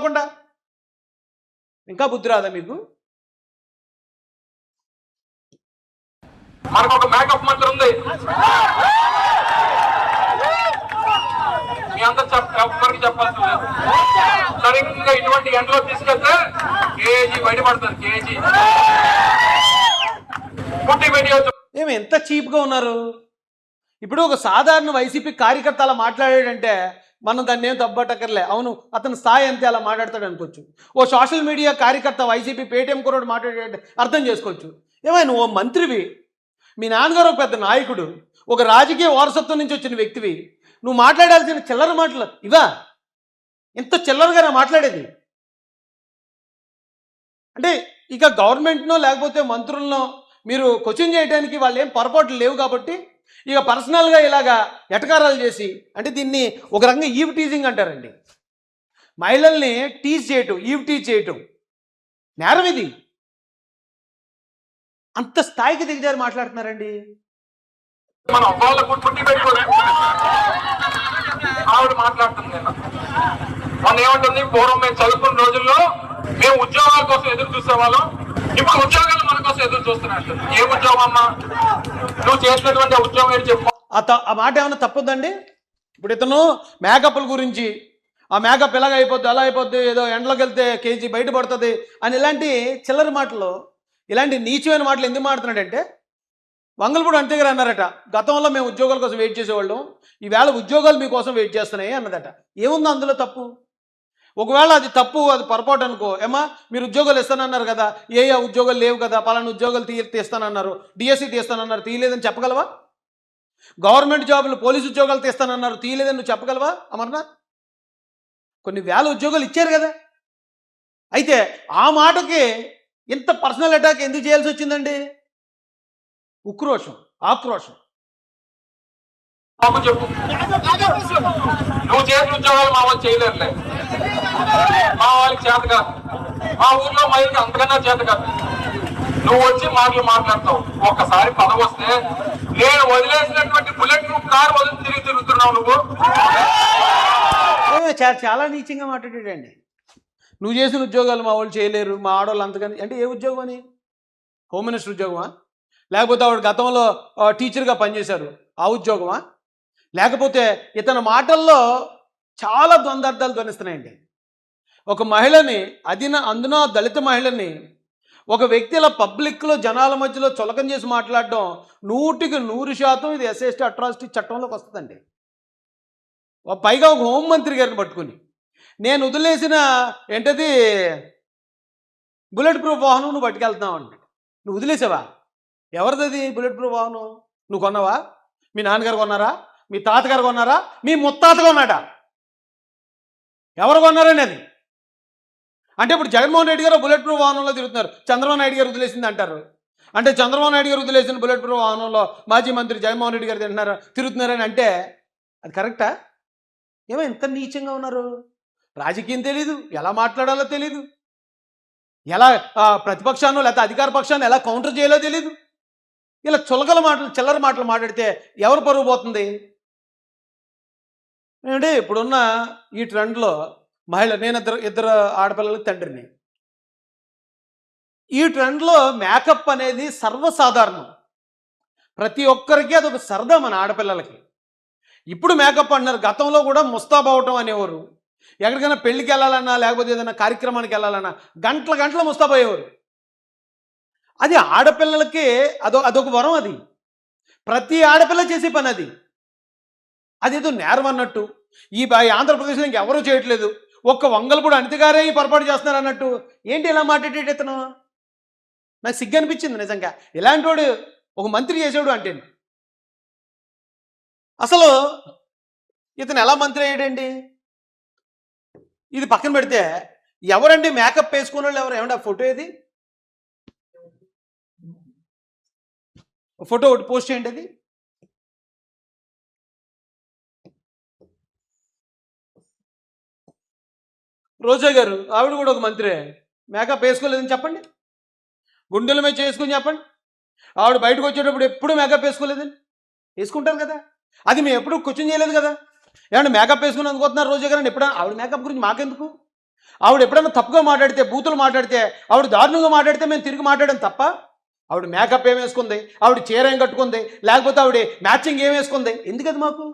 అవ్వకుండా ఇంకా బుద్ధి రాదా మీకు? మనకు ఒక మేకప్ మంత్రం ఉంది, మీ అందరు ఎవరికి చెప్పాల్సి లేదు. సరిగ్గా ఇటువంటి ఎండలో తీసుకెళ్తే కేజీ బయటపడుతుంది, కేజీ పుట్టి పెట్టి. ఏమి ఎంత చీప్గా ఉన్నారు? ఇప్పుడు ఒక సాధారణ వైసీపీ కార్యకర్త అలా మాట్లాడాడంటే మనం దాన్ని ఏం తప్పట్టక్కర్లే, అవును అతని స్థాయి అంతే అలా మాట్లాడతాడు అనుకోవచ్చు. ఓ సోషల్ మీడియా కార్యకర్త వైసీపీ పేటీఎం కుర్రోడు మాట్లాడాడంటే అర్థం చేసుకోవచ్చు. ఏమైనా నువ్వు మంత్రివి, మీ నాన్నగారు ఒక పెద్ద నాయకుడు, ఒక రాజకీయ వారసత్వం నుంచి వచ్చిన వ్యక్తివి, నువ్వు మాట్లాడాల్సిన చిల్లర మాటలు ఇవా? ఎంత చిల్లరగా మాట్లాడేది? అంటే ఇక గవర్నమెంట్నో లేకపోతే మంత్రులనో మీరు క్వశ్చన్ చేయడానికి వాళ్ళు ఏం పొరపాట్లు లేవు కాబట్టి ఇక పర్సనల్గా ఇలాగా ఎటకారాలు చేసి, అంటే దీన్ని ఒక రకంగా ఈవ్ టీజింగ్ అంటారండి. మహిళల్ని టీజ్ చేయటం, ఈవ్ టీజ్ చేయటం నేరం. ఇది అంత స్థాయికి దిగజారి మాట్లాడుతున్నారండి. ఆవిడ మాట్లాడుతుంది, మనం ఏమంటుంది, పూర్వం మేము చదువుకున్న రోజుల్లో మేము ఉద్యోగాల కోసం ఎదురు చూసేవాళ్ళం, ఇప్పుడు ఉద్యోగాలు మన కోసం ఎదురు చూస్తున్నట్టు. ఏ ఉద్యోగం అమ్మా నువ్వు చేసినటువంటి ఉద్యోగం ఏంటి చెప్పు. ఆ మాట ఏమన్నా తప్పొద్దండి? ఇప్పుడు ఇతను మేకప్ల గురించి, ఆ మేకప్ ఎలాగ అయిపోద్ది, అలా అయిపోద్ది, ఏదో ఎండలోకి వెళ్తే కేజీ బయటపడుతుంది అని ఇలాంటి చిల్లర మాటలు, ఇలాంటి నీచమైన మాటలు ఎందుకు మాడుతున్నాడంటే, వంగలపూడి అంతే గారు అన్నారట, గతంలో మేము ఉద్యోగాల కోసం వెయిట్ చేసేవాళ్ళం, ఈవేళ ఉద్యోగాలు మీకోసం వెయిట్ చేస్తున్నాయి అన్నదట. ఏముంది అందులో తప్పు? ఒకవేళ అది తప్పు, అది పొరపాటు అనుకో, ఏమా మీరు ఉద్యోగాలు ఇస్తానన్నారు కదా, ఏ ఉద్యోగాలు లేవు కదా, పలానా ఉద్యోగాలు తీస్తానన్నారు, డిఎస్సి తీస్తానన్నారు, తీయలేదని చెప్పగలవా? గవర్నమెంట్ జాబులు పోలీసు ఉద్యోగాలు తీస్తానన్నారు, తీయలేదని నువ్వు చెప్పగలవా అమర్నాథ్? కొన్ని వేల ఉద్యోగాలు ఇచ్చారు కదా. అయితే ఆ మాటకి ఇంత పర్సనల్ అటాక్ ఎందుకు చేయాల్సి వచ్చిందండి? ఉక్రోషం, ఆక్రోషం. చెప్పు, నువ్వు చేసిన ఉద్యోగాలు మా వాళ్ళు చేయలేరులే, మా వాళ్ళకి చేత కాదు, మా ఊర్లో మహిళకి అంతకన్నా చేత కాదు. నువ్వు వచ్చి మాటలు మాట్లాడతావు. ఒక్కసారి పదవి వస్తే నేను వదిలేసినటువంటి బుల్లెట్ ప్రూఫ్ కార్ వదిలి తిరుగుతున్నావు నువ్వు. చాలా నీచంగా మాట్లాడాడండి. నువ్వు చేసిన ఉద్యోగాలు మా వాళ్ళు చేయలేరు, మా ఆడవాళ్ళు అంతకని. అంటే ఏ ఉద్యోగం అని? హోమ్ మినిస్టర్ ఉద్యోగమా? లేకపోతే ఆవిడ గతంలో టీచర్గా పనిచేశారు, ఆ ఉద్యోగమా? లేకపోతే ఇతని మాటల్లో చాలా ద్వందార్థాలు ధ్వనిస్తున్నాయండి. ఒక మహిళని, అందున దళిత మహిళని ఒక వ్యక్తి ఇలా పబ్లిక్లో జనాల మధ్యలో చులకం చేసి మాట్లాడడం 100% ఇది ఎస్సీ అట్రాసిటీ చట్టంలోకి వస్తుందండి. పైగా ఒక హోంమంత్రి గారిని పట్టుకుని, నేను వదిలేసిన ఏంటది బుల్లెట్ ప్రూఫ్ వాహనం నువ్వు పట్టుకెళ్తున్నావు అండి. నువ్వు వదిలేసావా? ఎవరిది బుల్లెట్ ప్రూఫ్ వాహనం? నువ్వు కొన్నావా? మీ నాన్నగారు కొన్నారా? మీ తాతగారు కొన్నారా? మీ ముత్తాత కొన్నాడా? ఎవరు కొన్నారని అది? అంటే ఇప్పుడు జగన్మోహన్ రెడ్డి గారు బుల్లెట్ ప్రూఫ్ వాహనంలో తిరుగుతున్నారు, చంద్రబాబు నాయుడు గారు వదిలేసింది అంటారు. అంటే చంద్రబాబు నాయుడు గారు వదిలేసిన బుల్లెట్ ప్రూఫ్ వాహనంలో మాజీ మంత్రి జగన్మోహన్ రెడ్డి గారు తిరుగుతున్నారని అంటే అది కరెక్టా? ఏమో ఎంత నీచంగా ఉన్నారు. రాజకీయం తెలీదు, ఎలా మాట్లాడాలో తెలీదు, ఎలా ప్రతిపక్షాన్ని లేకపోతే అధికార పక్షాన్ని ఎలా కౌంటర్ చేయాలో తెలీదు. ఇలా చులకల మాటలు, చిల్లర మాటలు మాట్లాడితే ఎవరు పరుగు పోతుంది? అంటే ఇప్పుడున్న ఈ ట్రెండ్లో నేను ఇద్దరు ఆడపిల్లలకి తండ్రిని. ఈ ట్రెండ్లో మేకప్ అనేది సర్వసాధారణం, ప్రతి ఒక్కరికి అదొక సరదా మన ఆడపిల్లలకి. ఇప్పుడు మేకప్ అంటున్నారు, గతంలో కూడా ముస్తాబ్ అవటం అనేవారు. ఎక్కడికైనా పెళ్ళికి వెళ్ళాలన్నా లేకపోతే ఏదైనా కార్యక్రమానికి వెళ్ళాలన్నా గంటల ముస్తాబ్ అయ్యేవారు. అది ఆడపిల్లలకి అదొక వరం. అది ప్రతి ఆడపిల్ల చేసే పని. అదేదో నేరం అన్నట్టు ఈ ఆంధ్రప్రదేశ్లో ఇంకెవరూ చేయట్లేదు, ఒక్క వంగలపూడి అనితగారే ఈ పొరపాటు చేస్తున్నారు అన్నట్టు. ఏంటి ఇలా మాట్లాడేటి ఇతను? నాకు సిగ్గు అనిపించింది నిజంగా. ఇలాంటి వాడు ఒక మంత్రి చేసాడు అంటే. అసలు ఇతను ఎలా మంత్రి అయ్యాడండి? ఇది పక్కన పెడితే ఎవరండి మేకప్ వేసుకున్న వాళ్ళు ఎవరు? ఏమంటే ఆ ఫోటో ఏది? ఫోటో ఒకటి పోస్ట్ చేయండి. అది రోజా గారు, ఆవిడ కూడా ఒక మంత్రి, మేకప్ వేసుకోలేదని చెప్పండి, గుండెల మీద చేసుకుని చెప్పండి. ఆవిడ బయటకు వచ్చేటప్పుడు ఎప్పుడు మేకప్ వేసుకోలేదని. వేసుకుంటారు కదా, అది మేము ఎప్పుడు క్వశ్చన్ చేయలేదు కదా. ఏమంటే మేకప్ వేసుకుని అనుకుంటున్నారు రోజా గారు అని. ఎప్పుడైనా ఆవిడ మేకప్ గురించి మాకెందుకు? ఆవిడ ఎప్పుడైనా తప్పుగా మాట్లాడితే, బూతులు మాట్లాడితే, ఆవిడ దారుణంగా మాట్లాడితే మేము తిరిగి మాట్లాడాం తప్ప, ఆవిడ మేకప్ ఏం వేసుకుంది, ఆవిడ చీర ఏం కట్టుకుంది, లేకపోతే ఆవిడ మ్యాచింగ్ ఏం వేసుకుంది, ఎందుకది మాకు?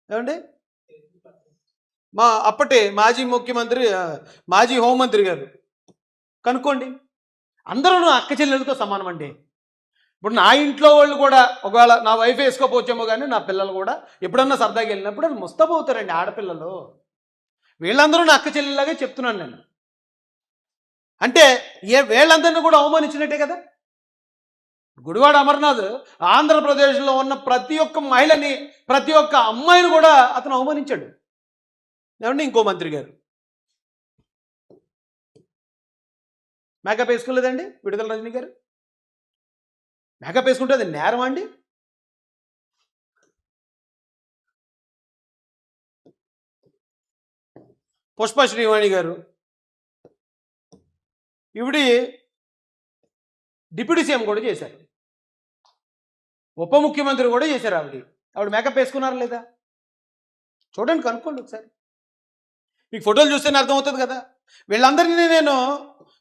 ఏమండి, మా అప్పటి మాజీ ముఖ్యమంత్రి, మాజీ హోంమంత్రి గారు కనుక్కోండి, అందరూ అక్క చెల్లెలతో సమానం అండి. ఇప్పుడు నా ఇంట్లో వాళ్ళు కూడా ఒకవేళ నా వైఫ్ వేసుకోపోవచ్చేమో, కానీ నా పిల్లలు కూడా ఎప్పుడన్నా సరదాగా వెళ్ళినప్పుడు అది ముస్తాబవుతారండి ఆడపిల్లలు. వీళ్ళందరూ నా అక్క చెల్లెలాగే చెప్తున్నాను నేను. అంటే వీళ్ళందరినీ కూడా అవమానించినట్టే కదా. గుడివాడ అమర్నాథ్ ఆంధ్రప్రదేశ్లో ఉన్న ప్రతి ఒక్క మహిళని, ప్రతి ఒక్క అమ్మాయిని కూడా అతను అవమానించాడు. ఏమండి, ఇంకో మంత్రి గారు మేకప్ వేసుకోలేదండి, విడుదల రజనీ గారు మేకప్ వేసుకుంటే అది నేరమా అండి? పుష్ప శ్రీవాణి గారు, ఇవిడి డిప్యూటీ సీఎం కూడా చేశారు, ఉప ముఖ్యమంత్రి కూడా చేశారు. ఆవిడ మేకప్ వేసుకున్నారా లేదా చూడండి, కనుక్కోండి ఒకసారి. మీకు ఫోటోలు చూస్తేనే అర్థమవుతుంది కదా. వీళ్ళందరినీ నేను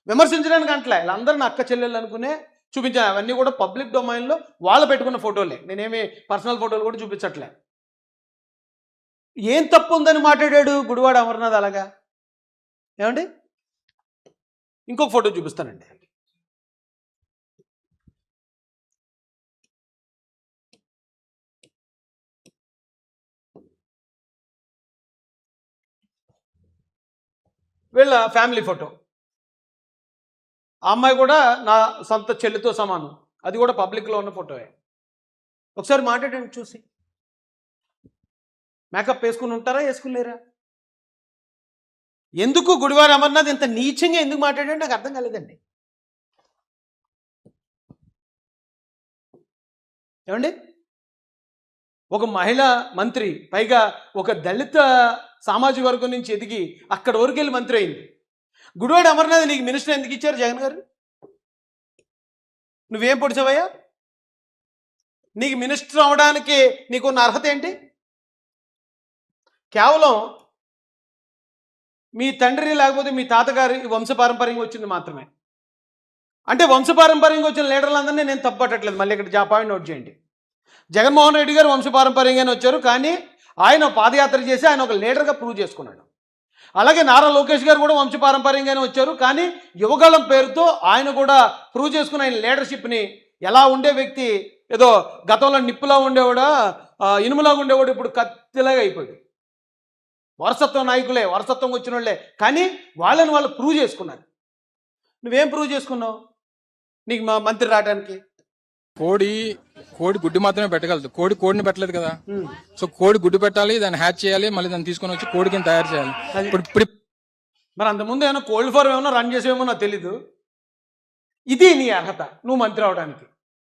విమర్శించడానికి అంటలే, వీళ్ళందరూ నా అక్క చెల్లెళ్ళు అనుకునే చూపించాను. అవన్నీ కూడా పబ్లిక్ డొమైన్లో వాళ్ళు పెట్టుకున్న ఫోటోలే, నేనేమి పర్సనల్ ఫోటోలు కూడా చూపించట్లే. ఏం తప్పు ఉందని మాట్లాడాడు గుడివాడ అమర్నాథ్ అలాగా? ఏమండి, ఇంకొక ఫోటో చూపిస్తానండి. వీళ్ళ ఫ్యామిలీ ఫోటో, ఆ అమ్మాయి కూడా నా సొంత చెల్లితో సమానం, అది కూడా పబ్లిక్లో ఉన్న ఫోటోయే. ఒకసారి మాట్లాడండి చూసి, మేకప్ వేసుకుని ఉంటారా, వేసుకులేరా? ఎందుకు గుడివాడ అమర్నాథ్ ఇంత నీచంగా ఎందుకు మాట్లాడాడు నాకు అర్థం కాలేదండి. ఏమండి, ఒక మహిళా మంత్రి, పైగా ఒక దళిత సామాజిక వర్గం నుంచి ఎదిగి అక్కడ వరకు వెళ్ళి మంత్రి అయింది. గుడివాడ అమర్నాథ్ నీకు మినిస్టర్ ఎందుకు ఇచ్చారు జగన్ గారు? నువ్వేం పొడిచావయ్యా? నీకు మినిస్టర్ అవడానికి నీకున్న అర్హత ఏంటి? కేవలం మీ తండ్రి లేకపోతే మీ తాతగారి వంశపారంపర్యంగా వచ్చింది మాత్రమే. అంటే వంశపారంపర్యంగా వచ్చిన లీడర్లందరినీ నేను తప్పట్టట్లేదు, మళ్ళీ ఇక్కడ పాయింట్ నోట్ చేయండి. జగన్మోహన్ రెడ్డి గారు వంశపారంపర్యంగానే వచ్చారు, కానీ ఆయన పాదయాత్ర చేసి ఆయన ఒక లీడర్గా ప్రూవ్ చేసుకున్నాడు. అలాగే నారా లోకేష్ గారు కూడా వంశపారంపర్యంగానే వచ్చారు, కానీ యువగళం పేరుతో ఆయన కూడా ప్రూవ్ చేసుకున్న ఆయన లీడర్షిప్ని. ఎలా ఉండే వ్యక్తి ఏదో గతంలో నిప్పులా ఉండేవాడా, ఇనుములాగా ఉండేవాడు, ఇప్పుడు కత్తిలాగా అయిపోయాడు. వారసత్వ నాయకులే, వారసత్వం వచ్చిన వాళ్ళే, కానీ వాళ్ళని వాళ్ళు ప్రూవ్ చేసుకున్నారు. నువ్వేం ప్రూవ్ చేసుకున్నావు నీకు మా మంత్రి రావడానికి? కోడి గుడ్డు మాత్రమే పెట్టగలదు, కోడిని పెట్టలేదు కదా. సో కోడి గుడ్డు పెట్టాలి, దాన్ని హ్యాచ్ చేయాలి, మళ్ళీ దాన్ని తీసుకొని వచ్చి కోడి కింద తయారు చేయాలి. ఇప్పుడు మరి అంతకుముందు ఏమైనా కోల్డ్ ఫార్మ్ ఏమైనా రన్ చేసేవేమో నాకు తెలీదు. ఇది నీ అర్హత నువ్వు మంత్రి అవడానికి.